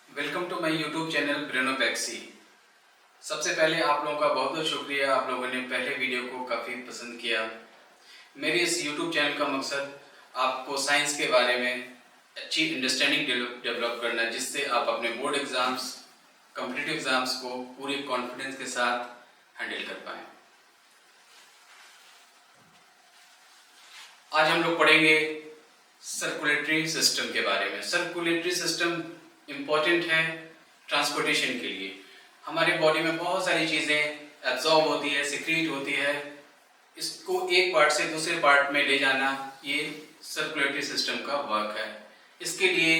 Welcome to my YouTube channel ब्रेनो पैक्सी। सबसे पहले आप लोगों का बहुत बहुत शुक्रिया, आप लोगों ने पहले वीडियो को काफ़ी पसंद किया। मेरे इस यूट्यूब चैनल का मकसद आपको साइंस के बारे में अच्छी अंडरस्टैंडिंग डेवलप करना है, जिससे आप अपने बोर्ड एग्ज़ाम्स, कॉम्पिटिटिव एग्ज़ाम्स को पूरे कॉन्फिडेंस के साथ हैंडल कर पाएँ। आज हम लोग पढ़ेंगे सर्कुलेटरी सिस्टम के बारे में। सर्कुलेटरी सिस्टम इम्पॉर्टेंट है ट्रांसपोर्टेशन के लिए। हमारे बॉडी में बहुत सारी चीज़ें एब्जॉर्ब होती है, सिक्रीट होती है, इसको एक पार्ट से दूसरे पार्ट में ले जाना, ये सर्कुलेटरी सिस्टम का वर्क है। इसके लिए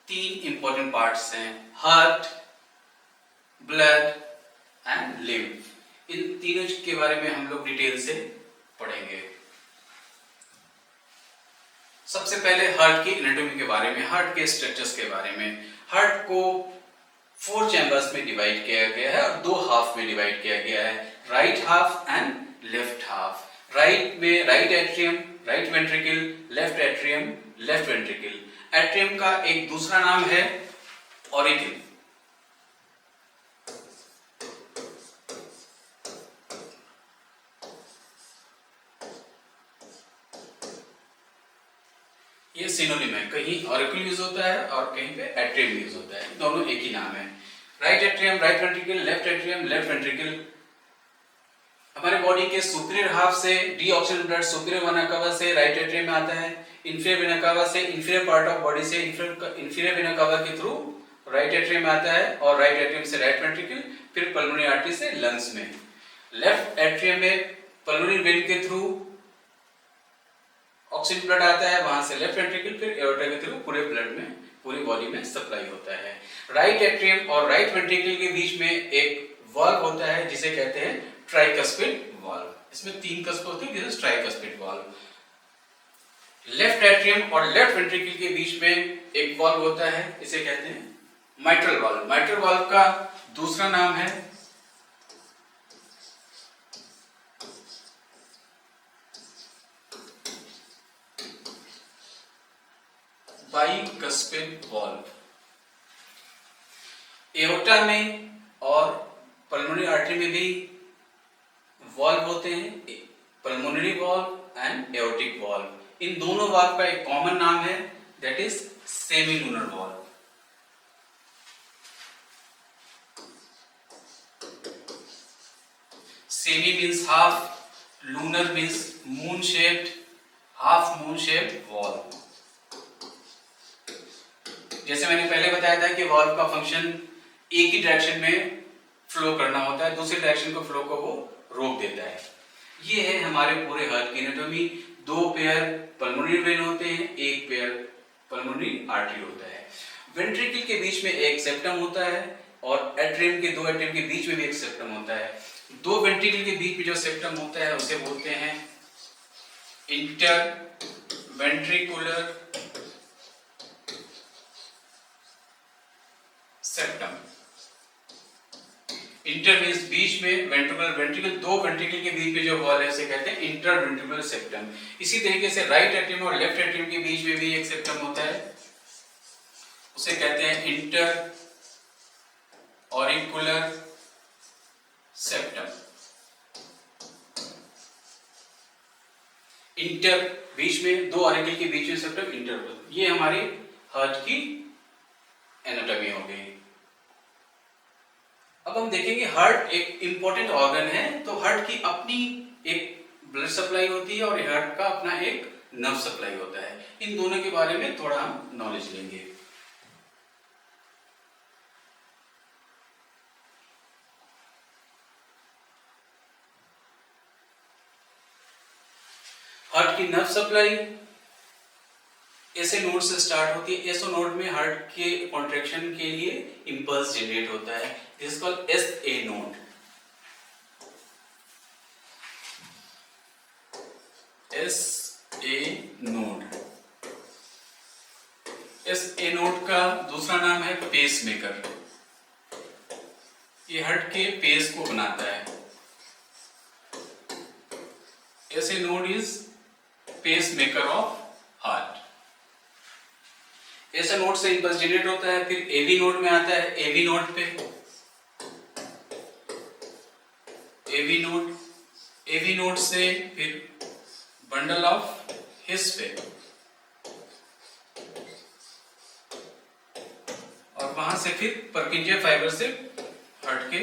3 इम्पॉर्टेंट पार्ट्स हैं: हार्ट, ब्लड एंड लिम्फ। इन तीनों के बारे में हम लोग डिटेल से पढ़ेंगे। सबसे पहले हार्ट की एनाटॉमी के बारे में, हार्ट के स्ट्रक्चर्स के बारे में। हार्ट को 4 चैम्बर्स में डिवाइड किया गया है और 2 हाफ में डिवाइड किया गया है, right half and left half. Right में right atrium, right ventricle, left atrium, left ventricle. Atrium का एक दूसरा नाम है ऑरिकल। ये सिनोनिम है, कहीं ऑरिकल यूज होता है और कहीं पे एट्रियम यूज होता है, दोनों एक ही नाम है। Right atrium, right ventricle, left atrium, left ventricle. हमारे बॉडी के सुपीरियर हाफ से डीऑक्सीजन ब्लड सुपीरियर वेना कावा से राइट एट्रियम में आता है, इंफीरियर वेना कावा से, इंफीरियर पार्ट ऑफ बॉडी से इंफीरियर वेना कावा के थ्रू राइट एट्रियम में आता है और राइट एट्रियम से राइट वेंट्रिकल, फिर पल्मोनरी आर्टरी से लंग्स में। लेफ्ट एट्रियम में पल्मोनरी वेन के थ्रू ऑक्सीजन ब्लड आता है, वहां से लेफ्ट वेंट्रिकल, फिर एओर्टा के थ्रू पूरे ब्लड में, पूरी बॉडी में सप्लाई होता है। राइट एट्रियम और राइट वेंट्रिकल के बीच में एक वाल्व होता है जिसे कहते हैं ट्राइकस्पिड वाल्व। इसमें 3 कस्प होते हैं, this is tricuspid valve. Left atrium और लेफ्ट वेंट्रिकल के बीच में एक वाल्व होता है, इसे कहते हैं माइट्रल वाल्व। माइट्रल वाल्व का दूसरा नाम है बाइकस्पिड वाल्व। एओर्टा में और पल्मोनरी आर्टरी में भी वाल्व होते हैं, pulmonary valve and aortic valve. इन दोनों वाल्व का एक कॉमन नाम है, that is semi lunar valve. Semi means half, lunar means moon shaped, half moon shaped valve. जैसे मैंने पहले बताया था कि वाल्व का फंक्शन एक ही डायरेक्शन में फ्लो करना होता है, दूसरे डायरेक्शन को फ्लो को वो रोक देता है। ये है हमारे पूरे हार्ट की एनाटॉमी। 2 पेयर पल्मोनरी वेन होते हैं, 1 पेयर पल्मोनरी आर्टरी होता है। वेंट्रिकल के बीच में एक सेप्टम होता है और एट्रियम के 2 एट्रियम के बीच में भी एक सेप्टम होता है। 2 वेंट्रिकल के बीच में जो सेप्टम होता है उसे बोलते हैं inter ventricular septum. Inter means बीच में, वेंट्रिकल वेंट्रिकल 2 वेंट्रिकल के बीच में जो वॉल है उसे कहते हैं इंटर वेंट्रिकुलर सेप्टम। इसी तरीके से राइट एट्रियम और लेफ्ट एट्रियम के बीच में भी एक सेप्टम होता है, उसे कहते हैं इंटर ऑरिकुलर सेप्टम। इंटर बीच में, 2 ऑरिकल के बीच में सेप्टम, इंटर। ये हमारी हार्ट की एनाटॉमी हो गई। अब हम देखेंगे हार्ट एक इंपॉर्टेंट ऑर्गन है, तो हार्ट की अपनी एक ब्लड सप्लाई होती है और हार्ट का अपना एक नर्व सप्लाई होता है। इन दोनों के बारे में थोड़ा हम नॉलेज लेंगे। हार्ट की नर्व सप्लाई एसए नोड से स्टार्ट होती है। एसओ नोड में हार्ट के कॉन्ट्रैक्शन के लिए इंपल्स जनरेट होता है, this is called SA node. SA node, SA node का दूसरा नाम है पेसमेकर। ये हार्ट के पेस को बनाता है। SA node is pacemaker of heart. ऐसा नोड से इंपल्स जनरेट होता है, फिर एवी नोड में आता है, एवी नोड पे एवी नोड से फिर बंडल ऑफ हिस पे, और वहां से फिर पर्किंजिया फाइबर से हार्ट के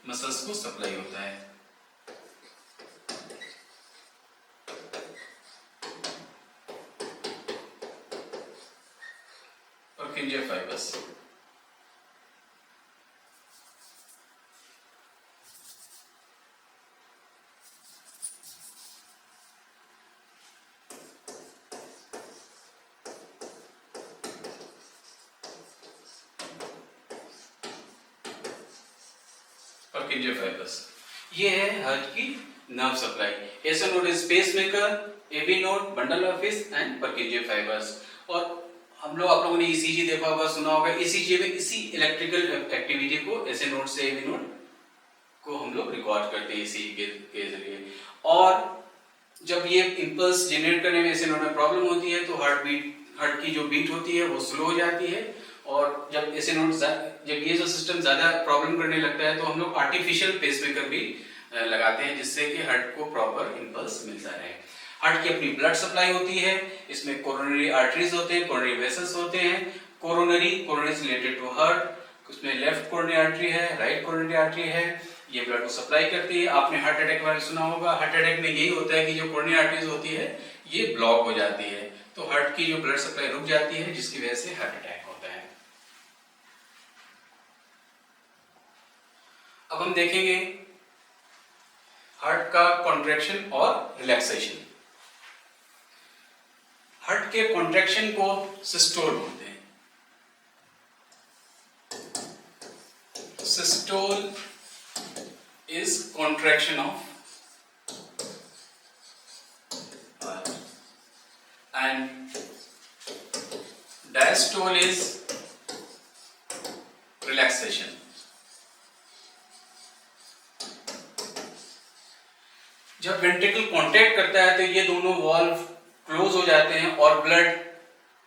मसल्स को सप्लाई होता है। पर्किंजिया फाइबर्स पर्किंजिया फाइबर्स, ये है हार्ट की nerve supply. SA node is pacemaker, AV node, bundle of His and Purkinje fibres. और आप लोगों ने ईसीजी देखा होगा, सुना होगा। ईसीजी में इसी इलेक्ट्रिकल एक्टिविटी को ऐसे नोड से एवी नोड को हम लोग रिकॉर्ड करते हैं ईसीजी के जरिए। और जब ये इंपल्स जनरेट करने में ऐसे नोड में प्रॉब्लम होती है तो हार्ट की जो बीट होती है वो स्लो हो जाती है। और जब ऐसे नोड जब ये जो सिस्टम ज्यादा प्रॉब्लम करने लगता है तो हम लोग आर्टिफिशियल पेसमेकर भी लगाते हैं, जिससे कि हार्ट को प्रॉपर इंपल्स मिलता रहे। हार्ट की अपनी ब्लड सप्लाई होती है, इसमें कोरोनरी आर्टरीज होते हैं, कोरोनरी वेसल्स होते हैं। कोरोनरी रिलेटेड टू हार्ट, उसमें लेफ्ट कोरोनरी आर्टरी है, राइट कोरोनरी आर्टरी है, ये ब्लड को सप्लाई करती है। आपने हार्ट अटैक के बारे में सुना होगा। हार्ट अटैक में यही होता है कि जो कोरोनरी आर्टरीज होती है ये ब्लॉक हो जाती है, तो हार्ट की जो ब्लड सप्लाई रुक जाती है, जिसकी वजह से हार्ट अटैक होता है। अब हम देखेंगे हार्ट का कॉन्ट्रैक्शन और रिलैक्सेशन। हार्ट के कॉन्ट्रैक्शन को सिस्टोल बोलते हैं। Systole is contraction of heart and diastole is relaxation. जब वेंट्रिकल कॉन्टैक्ट करता है तो ये दोनों वॉल्व क्लोज हो जाते हैं और ब्लड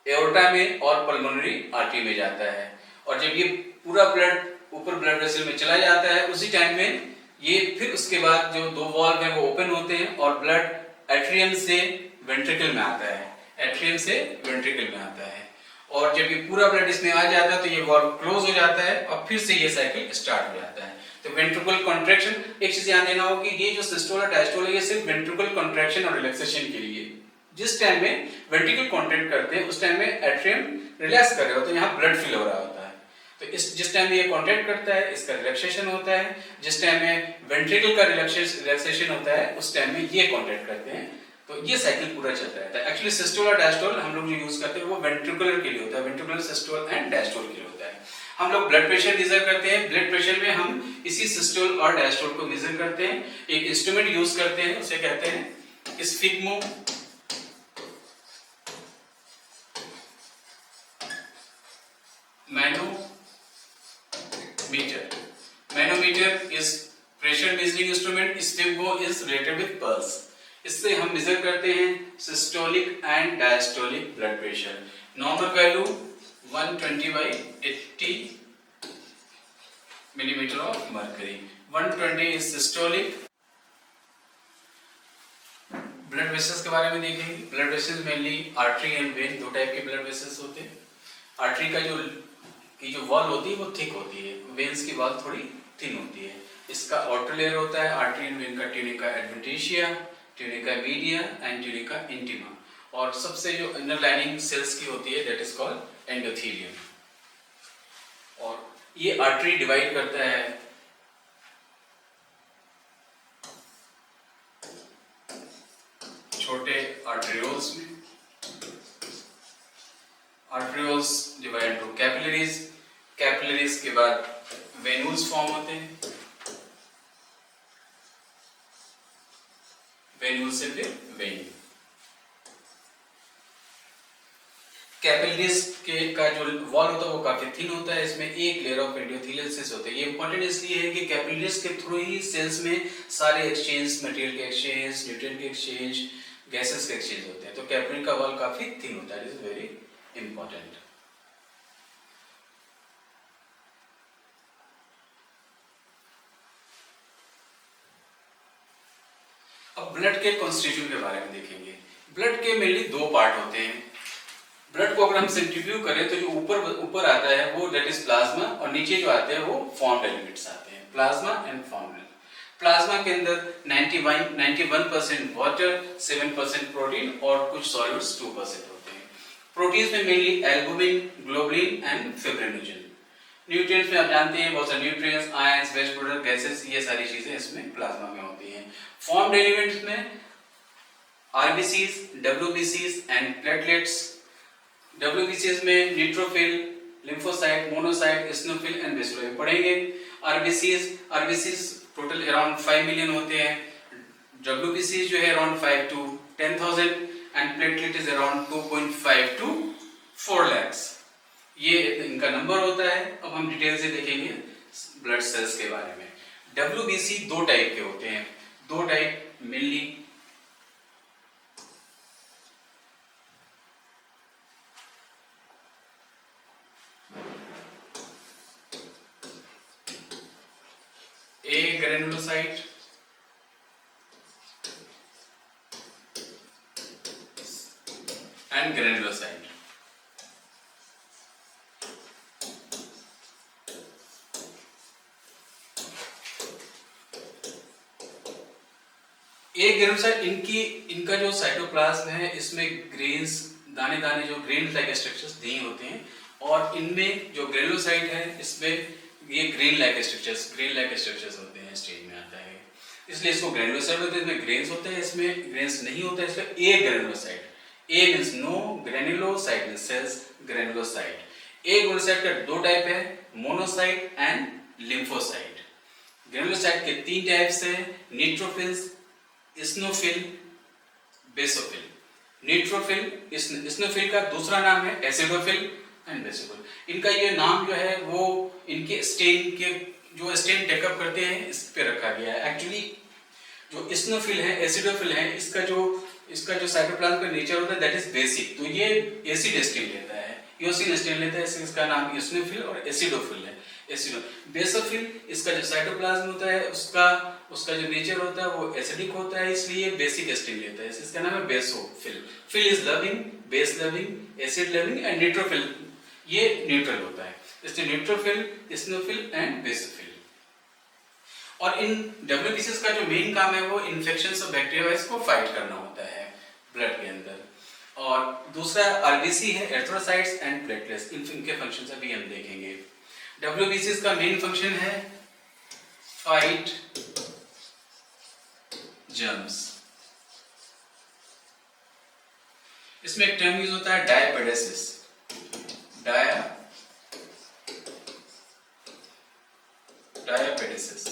एओर्टा में और पल्मोनरी आर्टरी में जाता है। और जब ये पूरा ब्लड ऊपर ब्लड वेसल में चला जाता है, उसी टाइम में ये फिर उसके बाद जो दो वॉल्व हैं वो ओपन होते हैं और ब्लड एट्रियम से वेंट्रिकल में आता है, एट्रियम से वेंट्रिकल में आता है। और जब ये पूरा ब्लड इसमें आ जाता है तो ये वॉल्व क्लोज हो जाता है और फिर से ये साइकिल स्टार्ट हो जाता है। तो वेंट्रिकल कॉन्ट्रैक्शन, एक चीज ध्यान देना होगा कि ये जो सिस्टोल और डायस्टोल है ये सिर्फ वेंट्रिकल कॉन्ट्रैक्शन और रिलैक्सेशन के लिए। जिस टाइम में वेंट्रिकल कॉन्ट्रैक्ट करते हैं उस टाइम में एट्रियम रिलैक्स कर रहे होते हैं, यहाँ ब्लड फ्लो हो रहा होता है। तो जिस टाइम में ये कॉन्ट्रैक्ट करता है इसका रिलैक्सेशन होता है, जिस टाइम में वेंट्रिकल का रिलैक्सेशन होता है उस टाइम में ये कॉन्ट्रैक्ट करते हैं। तो ये साइकिल पूरा चलता रहता है। एक्चुअली सिस्टोल और डायस्टोल हम लोग जो यूज करते हैं वो वेंट्रिकुलर के लिए होता है, वेंट्रिकुलर सिस्टोल एंड डायस्टोल के लिए होता है। हम लोग ब्लड प्रेशर मेजर करते हैं, ब्लड प्रेशर में हम इसी सिस्टोल और डायस्टोल को मेजर करते हैं। एक इंस्ट्रूमेंट यूज करते हैं, उसे कहते हैं sphygmo manometer is pressure measuring instrument, sphygmo is related with pulse. इससे हम मेजर करते हैं systolic and diastolic blood pressure. Normal value 120/80 millimetre of mercury. 120 is systolic. Blood vessels के बारे में देखेंगे। Blood vessels mainly artery and when, दो type के ब्लड वेसल्स होते हैं। आर्टरी का जो वॉल होती है वो थिक होती है, वेन्स की वॉल थोड़ी थिन होती है। इसका आउटर लेयर होता है आर्टरी एंड वेन का tunica adventitia, tunica media and tunica intima. और सबसे जो इनर लाइनिंग सेल्स की होती है दैट इज कॉल्ड एंडोथेलियम। और ये आर्टरी डिवाइड करता है छोटे आर्टरियोल्स में। Arterioles divide into capillaries, capillaries के बाद वेन्यूल्स फॉर्म होते हैं, वेन्यूल से फिर वेन। कैपिलरीज का जो वॉल होता है वो काफी थिन होता है, इसमें एक लेयर ऑफ एंडोथेलियल सेल्स होते हैं। ये इंपॉर्टेंट इसलिए है कि कैपिलरीज के थ्रू ही सेल्स में सारे एक्सचेंज, मटेरियल के एक्सचेंज, न्यूट्रिएंट के एक्सचेंज, गैसेस के एक्सचेंज होते हैं। तो कैपिलरी का वॉल काफी थिन होता है, it is very important. Blood के कॉन्स्टिट्यूशन के बारे में देखेंगे। ब्लड के मेनली दो पार्ट होते हैं। ब्लड को अगर हम सेंट्रीफ्यूज करें तो जो ऊपर आता है वो दैट इज प्लाज्मा, और नीचे जो आते हैं वो फॉर्म्ड एलिमेंट्स आते हैं, प्लाज्मा एंड फॉर्म्ड। प्लाज्मा के अंदर 91% वाटर, 7% प्रोटीन और कुछ सॉल्यूट्स 2% होते हैं। प्रोटीन्स में mainly albumin, globulin and fibrinogen. Nutrients में आप जानते हैं बहुत सारे nutrients, ions, waste product, gases, ये सारी चीजें इसमें प्लाज्मा में होती हैं। फॉर्म्ड एलिमेंट्स में आरबीसीज, डब्ल्यूबीसीज एंड प्लेटलेट्स। डब्ल्यूबीसीज में neutrophil, lymphocyte, monocyte, eosinophil and basophil पढ़ेंगे। आरबीसीज टोटल अराउंड 5 मिलियन होते हैं। डब्ल्यूबीसीज जो है around 5 to 10,000 and platelet is around 2.5 to 4 lakhs। ये इनका नंबर होता है। अब हम डिटेल से देखेंगे ब्लड सेल्स के बारे में। डब्ल्यूबीसी दो टाइप के होते हैं, दो type mainly. A granulocyte and granulocyte. एक ग्रेनुलोसाइट, इनका जो साइटोप्लाज्म है इसमें ग्रेन्स, दाने दाने जो ग्रेन लाइक स्ट्रक्चर्स नहीं होते हैं, और इनमें जो ग्रेनुलोसाइट है इसमें ये ग्रेन लाइक स्ट्रक्चर्स होते हैं, स्टेज में आता है, इसलिए इसको ग्रेनुलोसाइट होते हैं। इसमें ग्रेन्स होते हैं, इसमें ग्रेन्स नहीं होता है, इसलिए a granulocyte. A means no, granulocyte means cells, granulocyte. A granulocyte का दो टाइप है, मोनोसाइट एंड लिम्फोसाइट। ग्रेनुलोसाइट के तीन टाइप्स हैं, neutrophils, eosinophil, basophil. Neutrophil, eosinophil का दूसरा नाम है एसिडोफिल एंड बेसोफिल। इनका ये नाम जो है वो इनके स्टेन के जो स्टेन टेकअप करते हैं इस पे रखा गया है। एक्चुअली जो इस्नोफिल है, एसिडोफिल है, इसका जो साइटोप्लाज्म का नेचर होता है दैट इज बेसिक, तो ये एसिड स्टेन लेता है, ईओसिन स्टेन लेता है, इसका नाम इस्नोफिल और एसिडोफिल है। बेसोफिल, इसका जो साइटोप्लाज्म होता है उसका जो नेचर होता है वो एसिडिक होता है, इसलिए बेसिक स्टेन लेता है, इसका नाम है basophil. Phil is loving, base loving, acid loving and neutrophil ये न्यूट्रल होता है, इसलिए न्यूट्रोफिल, इस्नोफिल एंड बेसोफिल। और इन डब्ल्यूबीसीज का जो मेन काम है वो इन्फेक्शंस और बैक्टीरिया को फाइट करना होता है ब्लड के अंदर। और दूसरा आरबीसी है, एरिथ्रोसाइट्स एंड प्लेटलेट्स, इनके फंक्शंस अभी हम देखेंगे। डब्ल्यूबीसीज का मेन फंक्शन है फाइट जर्म्स। इसमें एक टर्म यूज होता है डायपेडेसिस, डायपेडेसिस।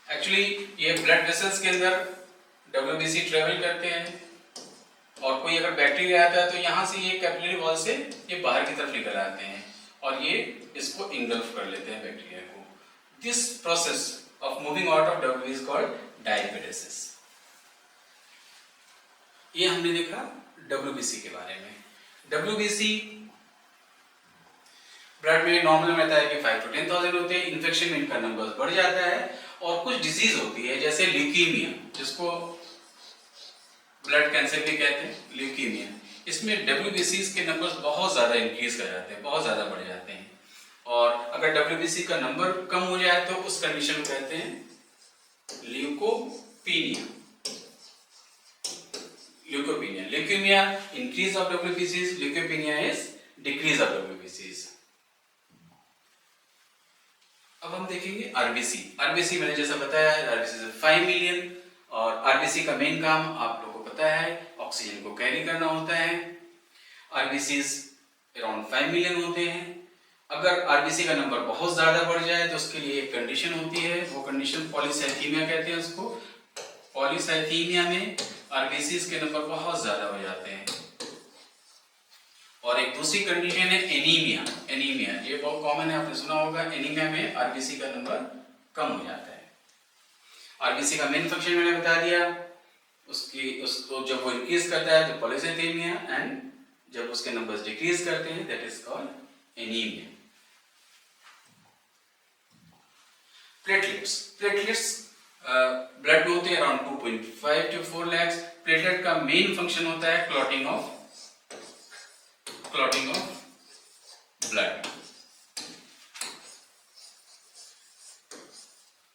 एक्चुअली ये ब्लड वेसल्स के अंदर डब्ल्यूबीसी ट्रेवल करते हैं, और कोई अगर बैक्टीरिया आता है तो यहाँ से ये कैपिलरी वॉल से ये बाहर की तरफ निकल आते हैं और ये इसको इंगल्फ कर लेते हैं बैक्टीरिया को। This process of moving out of WBC is called diapedesis. ये हमने देखा डब्ल्यूबीसी के बारे में। डब्ल्यूबीसी ब्लड में नॉर्मल में रहता है कि 5 to 10,000 होते हैं, इन्फेक्शन में इनका नंबर बढ़ जाता है, और कुछ डिजीज होती है जैसे ल्यूकीमिया, जिसको ब्लड कैंसर भी कहते हैं, ल्यूकीमिया। इसमें डब्ल्यूबीसीज के नंबर्स बहुत ज्यादा इंक्रीज कर जाते हैं, बहुत ज्यादा बढ़ जाते हैं, और अगर डब्ल्यूबीसी का नंबर कम हो जाए तो उस कंडीशन को कहते हैं leucopenia. Leukaemia increase of डब्ल्यूबीसीज, leucopenia is decrease of डब्ल्यूबीसीज। अब हम देखेंगे आरबीसी। आरबीसी मैंने जैसा बताया है, आरबीसी 5 मिलियन, और आरबीसी का मेन काम आप लोगों को पता है, ऑक्सीजन को कैरी करना होता है। आरबीसीज अराउंड 5 मिलियन होते हैं। अगर आरबीसी का नंबर बहुत ज्यादा बढ़ जाए तो उसके लिए एक कंडीशन होती है, वो कंडीशन पॉलीसाइथीमिया कहते हैं उसको। पॉलीसाइथीमिया में आरबीसीज के नंबर बहुत ज्यादा हो जाते हैं। और एक दूसरी कंडीशन है एनीमिया। एनीमिया ये बहुत कॉमन है, आपने सुना होगा। एनीमिया में आरबीसी का नंबर कम हो जाता है। आरबीसी का मेन फंक्शन मैंने बता दिया, उसको जब वो इंक्रीज करता है तो पॉलीसाइथीमिया, एंड जब उसके नंबर्स डिक्रीज करते हैं that is called anaemia. Platelets blood में होते हैं अराउंड 2.5 to 4 lakhs। प्लेटलेट का मेन फंक्शन होता है clotting of blood.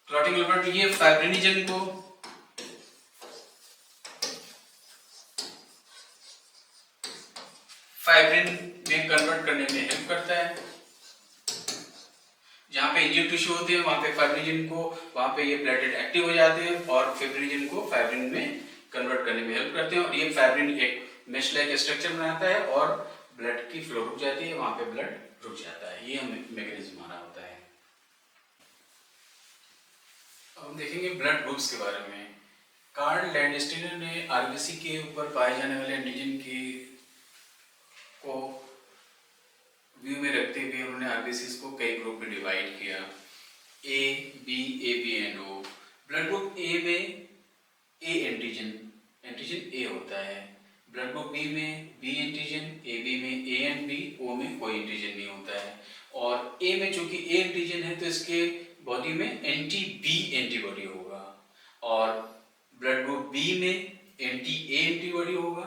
Clotting of blood ये फाइब्रिनोजन को फाइब्रिन में कन्वर्ट करने में हेल्प करता है। जहाँ पे इंजर्ड टिश्यू होते हैं वहां पे फाइब्रिनोजन को, वहां पे ये प्लेटलेट एक्टिव हो जाते हैं और फाइब्रिनोजन को फाइब्रिन में कन्वर्ट करने में हेल्प करते हैं और ये फाइब्रिन एक मेश लाइक स्ट्रक्चर बनाता है और ब्लड की फ्लो रुक जाती है, वहां पे ब्लड रुक जाता है। ये मैकेनिज्म हमारा होता है। अब हम देखेंगे ब्लड ग्रुप्स के बारे में। कार्ल लैंडस्टीनर ने आरबीसी के ऊपर पाए जाने वाले एंटीजन के को व्यू में रखते हुए उन्होंने आरबीसीज को कई ग्रुप में डिवाइड किया, A B and O. Blood group A में ए एंटीजन ए होता है। ब्लड ग्रुप बी में बी एंटीजन, ए बी में ए एंड बी, ओ में कोई एंटीजन नहीं होता है। और ए में चूंकि ए एंटीजन है तो इसके बॉडी में एंटी बी एंटीबॉडी होगा और ब्लड ग्रुप बी में एंटी ए एंटीबॉडी होगा।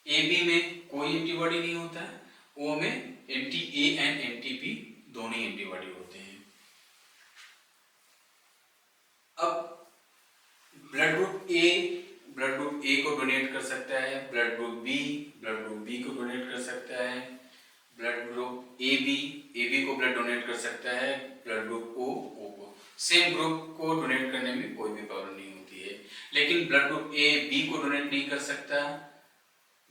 ए बी में कोई एंटीबॉडी नहीं होता है। ओ में anti A and anti B दोनों एंटीबॉडी होते हैं। अब ब्लड ग्रुप ए को डोनेट कर सकता है, ब्लड ग्रुप बी को डोनेट कर सकता है, ब्लड ग्रुप ए बी को ब्लड डोनेट कर सकता है, ब्लड ग्रुप ओ को। सेम ग्रुप को डोनेट करने में कोई भी प्रॉब्लम नहीं होती है। लेकिन ब्लड ग्रुप ए बी को डोनेट नहीं कर सकता,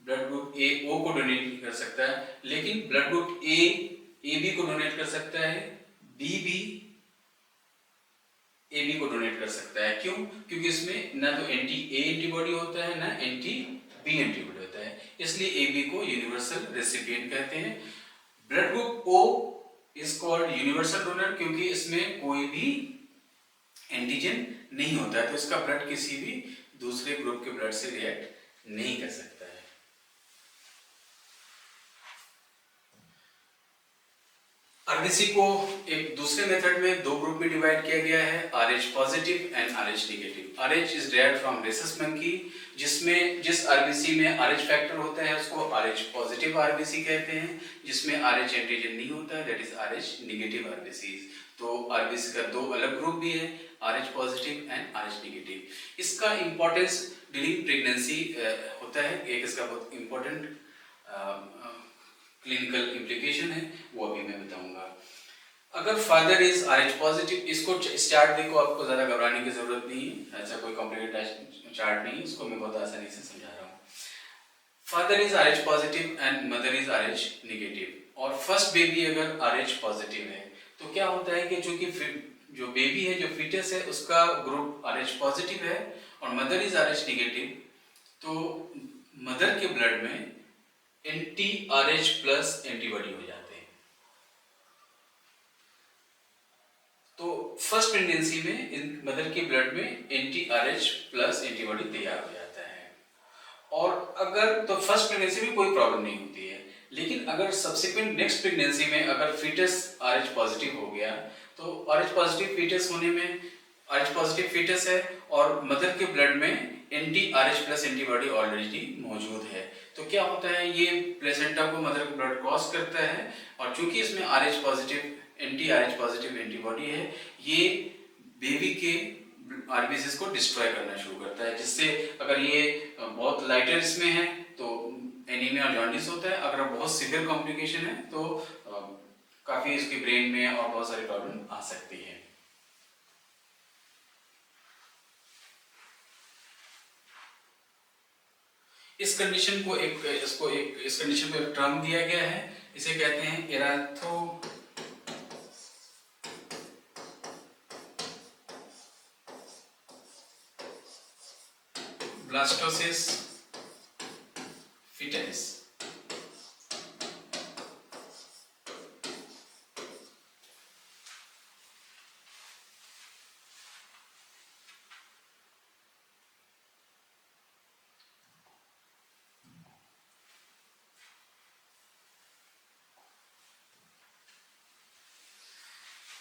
ब्लड ग्रुप ए ओ को डोनेट नहीं कर सकता, लेकिन ब्लड ग्रुप ए बी को डोनेट कर सकता है, बी ए बी को डोनेट कर सकता है। क्यों? क्योंकि इसमें ना तो एंटी ए एंटीबॉडी होता है ना एंटी बी एंटीबॉडी होता है, इसलिए ए बी को यूनिवर्सल रेसिपिएंट कहते हैं। Blood group O is called universal donor क्योंकि इसमें कोई भी एंटीजन नहीं होता है, तो इसका ब्लड किसी भी दूसरे ग्रुप के ब्लड से रिएक्ट नहीं कर सकता है। आरबीसी को एक दूसरे मेथड में दो ग्रुप में डिवाइड किया गया है, RH positive and RH negative. RH is derived from rhesus monkey, जिस आरबीसी में आरएच फैक्टर होता है उसको आरएच पॉजिटिव आरबीसी कहते हैं, जिसमें आरएच एंटीजन नहीं होता है that is RH negative RBC. तो आरबीसी का दो अलग ग्रुप भी है, RH positive and RH negative. इसका इंपॉर्टेंस ड्यूरिंग प्रेगनेंसी होता है, एक इसका बहुत इंपॉर्टेंट क्लिनिकल इम्प्लीकेशन है, वो अभी मैं बताऊंगा। अगर फादर इज आरएच पॉजिटिव, इसको चार्ट देखो, आपको ज्यादा घबराने की जरूरत नहीं है, ऐसा कोई कॉम्प्लिकेटेड चार्ट नहीं है, इसको मैं बहुत आसानी से समझा रहा हूँ। Father is RH positive and mother is RH negative और फर्स्ट बेबी अगर आरएच पॉजिटिव है तो क्या होता है कि चूंकि जो बेबी है, जो फीटस है, उसका ग्रुप आरएच पॉजिटिव है और मदर इज आरएच नेगेटिव, तो मदर के ब्लड में एंटी आरएच प्लस एंटीबॉडी हो जाते हैं। तो फर्स्ट प्रेगनेंसी में इन मदर के ब्लड में एंटी आरएच प्लस एंटीबॉडी तैयार हो जाता है और अगर तो फर्स्ट प्रेगनेंसी में कोई प्रॉब्लम नहीं होती है, लेकिन अगर सब्सिक्वेंट नेक्स्ट प्रेगनेंसी में अगर फीटस आरएच पॉजिटिव हो गया तो आरएच पॉजिटिव फीटस होने में, आरएच पॉजिटिव फीटस है और मदर के ब्लड में anti RH plus antibody already मौजूद है, तो क्या होता है, ये प्लेसेंटा को मदर का ब्लड क्रॉस करता है और चूंकि इसमें RH positive anti RH positive antibody है, ये बेबी के आरबीसीज को डिस्ट्रॉय करना शुरू करता है, जिससे अगर ये बहुत लाइटर इसमें है तो एनीमिया और जॉन्डिस होता है, अगर बहुत सीवियर कॉम्प्लिकेशन है तो काफी इसकी ब्रेन में और बहुत सारी प्रॉब्लम आ सकती है। इस कंडीशन को इस कंडीशन को एक टर्म दिया गया है, इसे कहते हैं एराथ्रोब्लास्टोसिस फिटलिस।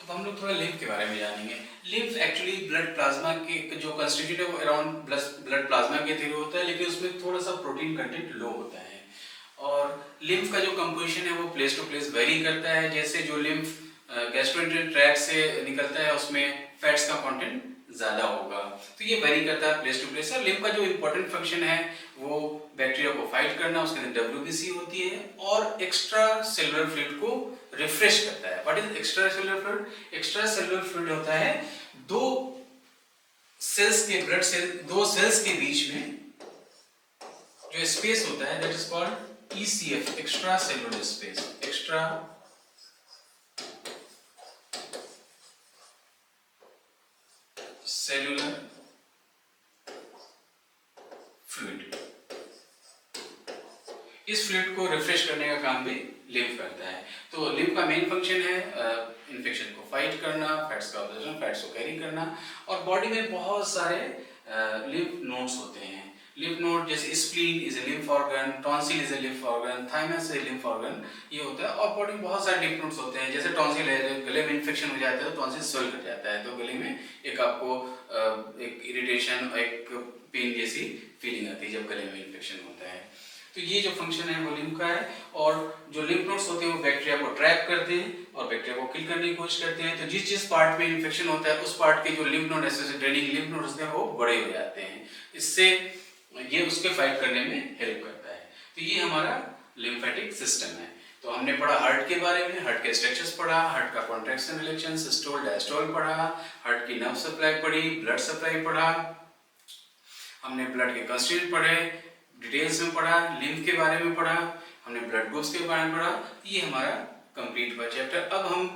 अब हम लोग थोड़ा लिम्फ के बारे में जानेंगे। लिम्फ एक्चुअली ब्लड प्लाज्मा के जो कंस्टिट्यूट है वो अराउंड ब्लड प्लाज्मा के थ्रू होता है, लेकिन उसमें थोड़ा सा प्रोटीन कंटेंट लो होता है। और लिम्फ का जो कंपोजिशन है वो प्लेस टू प्लेस वेरी करता है। जैसे जो लिम्फ गैस्ट्रोइंटेस्टाइनल ट्रैक्ट से निकलता है उसमें फैट्स का कंटेंट ज्यादा होगा, तो ये वेरी करता है प्लेस टू प्लेस। और लिम्फ का जो इंपॉर्टेंट फंक्शन है वो बैक्टीरिया को फाइट करना, उसके अंदर WBC होती है, और एक्स्ट्रा सेलुलर फ्लूइड को रिफ्रेश करता है। What is extra cellular fluid? Extra cellular fluid होता है दो सेल्स के बीच में जो स्पेस होता है, that is called ECF, extra cellular space, extra cellular fluid. इस फ्लूइड को रिफ्रेश करने का काम भी लिम्फ करता है। तो लिम्फ का मेन फंक्शन है इन्फेक्शन को फाइट करना, फैट्स का ऑब्जर्वेशन, फैट्स को कैरी करना। और बॉडी में बहुत सारे लिम्फ नोड्स होते हैं। लिम्फ नोड जैसे spleen is a lymph organ, tonsil is a lymph organ, thymus is a lymph organ, ये होता है। और बॉडी में बहुत सारे लिम्फ नोड्स होते हैं। जैसे टॉन्सिल है, गले में इन्फेक्शन हो जाता है तो टॉन्सिल स्वेल कर जाता है, तो गले में एक आपको एक इरिटेशन, एक पेन जैसी फीलिंग आती है जब गले में इन्फेक्शन होता है। तो ये जो फंक्शन है वो लिम्फ का है। और जो लिम्फ नोड्स होते हैं वो बैक्टीरिया को ट्रैप करते हैं और बैक्टीरिया को किल करने की कोशिश करते हैं। तो जिस जिस पार्ट में इन्फेक्शन होता है उस पार्ट के जो लिम्फ नोड ऐसे ड्रेनिंग लिम्फ नोड्स होते हैं वो बड़े हो जाते हैं। इससे ये उसके फाइट करने में हेल्प करता है। तो ये हमारा लिम्फेटिक सिस्टम है। तो हमने पढ़ा हार्ट के बारे में, हार्ट के स्ट्रक्चर्स पढ़ा, हार्ट का कॉन्ट्रैक्शन रिलेक्शन, सिस्टोल डायस्टोल पढ़ा, हार्ट की नर्व सप्लाई पढ़ी, ब्लड सप्लाई पढ़ा, हमने ब्लड के कंस्टिट्यूएंट पढ़े, डिटेल्स में पढ़ा, लिम्फ के बारे में पढ़ा, हमने ब्लड ग्रुप्स के बारे में पढ़ा। ये हमारा कंप्लीट हुआ चैप्टर। अब हम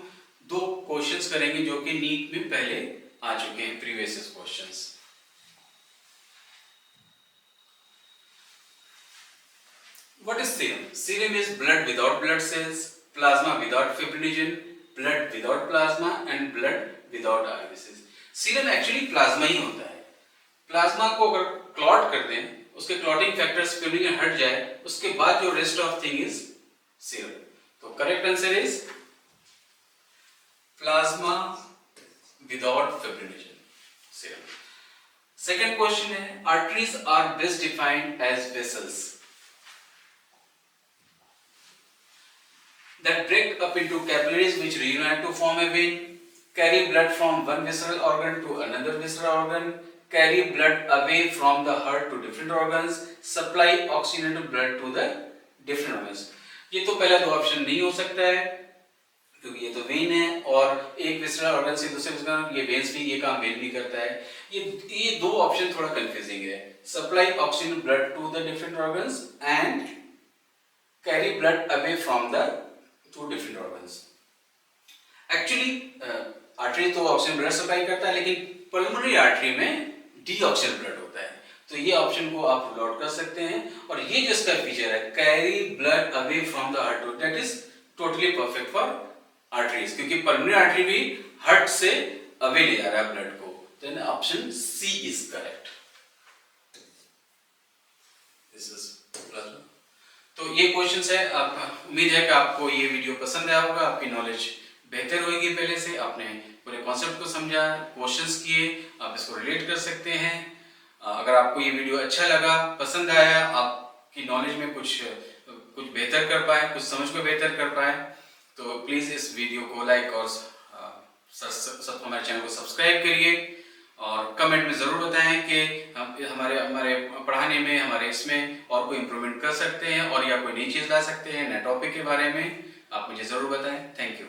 दो क्वेश्चंस करेंगे जो कि नीट में पहले आ चुके हैं, previous questions. What is serum? Serum is blood without blood cells, plasma without fibrinogen, blood without plasma and blood without RBCs. Serum actually plasma ही होता है। प्लाज्मा को अगर क्लॉट कर दें, उसके क्लॉटिंग फैक्टर्स फिब्रिनोजन हट जाए, उसके बाद जो rest of thing is serum. तो correct answer is plasma without fibrinogen, serum. Second question है, arteries are best defined as vessels that break up into capillaries which reunite to form a vein, carry blood from one visceral organ to another visceral organ, carry blood away from the heart to different organs, supply oxygenated blood to the different organs. ये तो पहला दो option नहीं हो सकता है क्योंकि ये तो वेन है और एक विसरल ऑर्गन से दूसरे विसरल, ये वेन्स भी ये काम वेन भी करता है। ये दो ऑप्शन थोड़ा कंफ्यूजिंग है। Supply oxygen blood to the different organs and carry blood away from the to different organs. Actually artery तो ऑक्सीजन ब्लड सप्लाई करता है, लेकिन पल्मोनरी आर्टरी में डीऑक्सीजन ब्लड होता है। तो ये ऑप्शन को आप रूल आउट कर सकते हैं। और ये जो इसका फीचर है, carry blood away from the heart, that is totally perfect for arteries, क्योंकि पल्मोनरी आर्टरी भी हार्ट से अवे ले जा रहा है ब्लड को। Then option C is correct. This is plasma. तो ये क्वेश्चंस है। आप उम्मीद है कि आपको ये वीडियो पसंद आया होगा, आपकी नॉलेज बेहतर होगी। पहले से आपने पूरे कॉन्सेप्ट को समझा, क्वेश्चंस किए, आप इसको रिलेट कर सकते हैं। अगर आपको ये वीडियो अच्छा लगा, पसंद आया, आपकी नॉलेज में कुछ बेहतर कर पाए, कुछ समझ को बेहतर कर पाए, तो प्लीज़ इस वीडियो को लाइक और हमारे चैनल को सब्सक्राइब करिए। और कमेंट में ज़रूर बताएं कि हमारे पढ़ाने में, हमारे इसमें और कोई इम्प्रूवमेंट कर सकते हैं और या कोई नई चीज़ ला सकते हैं, नए टॉपिक के बारे में आप मुझे ज़रूर बताएं। Thank you.